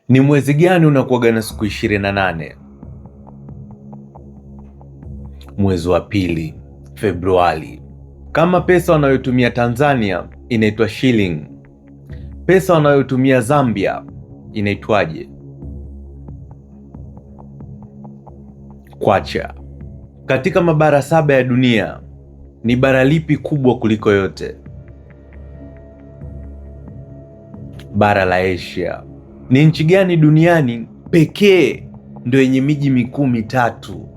Ni mwezi gani unakuwaga na siku 28? Mwezi wa pili, Februari. Kama pesa wanayotumia Tanzania inaitwa shilling, pesa wanayotumia Zambia inaitwaje? Kwacha. Katika mabara 7 ya dunia, ni bara lipi kubwa kuliko yote? Bara la Asia. Ni nchi gani duniani pekee ndio yenye miji mikuu mitatu?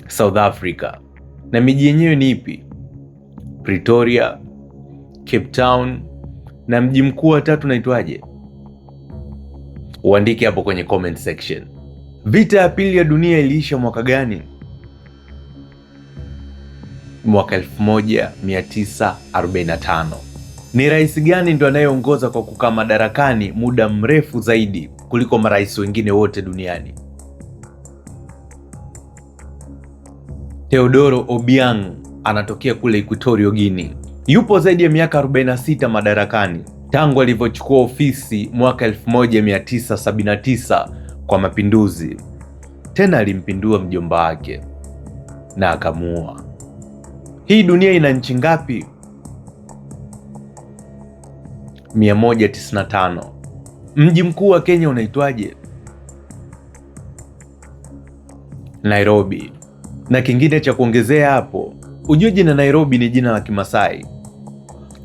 South Africa. Na miji yenyewe ni ipi? Pretoria, Cape Town, na mji mkuu wa tatu unaitwaje? Uandike hapo kwenye comment section. Vita ya pili ya dunia iliisha mwaka gani? Mwaka 1945. Ni rais gani ndo anayeongoza kwa kukaa madarakani muda mrefu zaidi kuliko marais wengine wote duniani? Teodoro Obiang anatokea kule Equatorial Guinea. Yupo zaidi ya miaka 46 madarakani tangu alivyochukua ofisi mwaka 1979 kwa mapinduzi. Tena alimpindua mjomba wake na akamuua. Hii dunia ina nchi ngapi? 195. Mji mkuu wa Kenya unaitwaje? Nairobi. Na kingine cha kuongezea hapo, ujue jina Nairobi ni jina la Kimasai,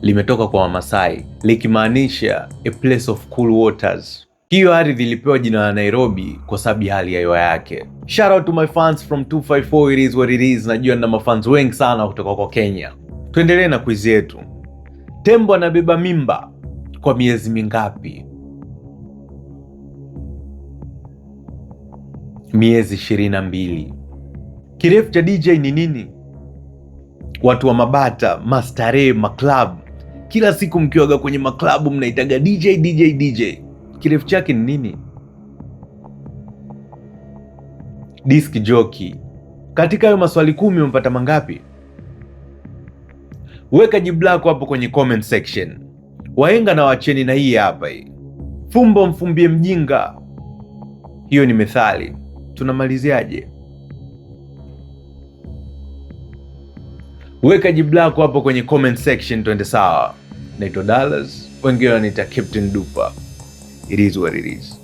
limetoka kwa Wamasai likimaanisha a place of cool waters. Hiyo ardhi ilipewa jina la Nairobi kwa sababu ya hali ya hewa yake. Shout out to my fans from 254, it is what it is. Najua na mafans wengi sana kutoka kwa Kenya. Tuendelee na quiz yetu. Tembo anabeba mimba kwa miezi mingapi? Miezi 22. Kirefu cha DJ ni nini? Watu wa mabata, mastarehe, maklab, kila siku mkiwaga kwenye maklabu mnaitaga DJ DJ DJ. Kirefu chake ni nini? Disc jockey. Katika hayo maswali 10 umepata mangapi? Weka jibu lako hapo kwenye comment section. Wahenga na wacheni na hii hapa hii. Fumbo mfumbie mjinga. Hiyo ni methali. Tunamaliziaje? Weka jibu lako hapo kwenye comment section twende sawa. Naitwa Dallas, wengine wanaita Captain Dupa. It is what it is.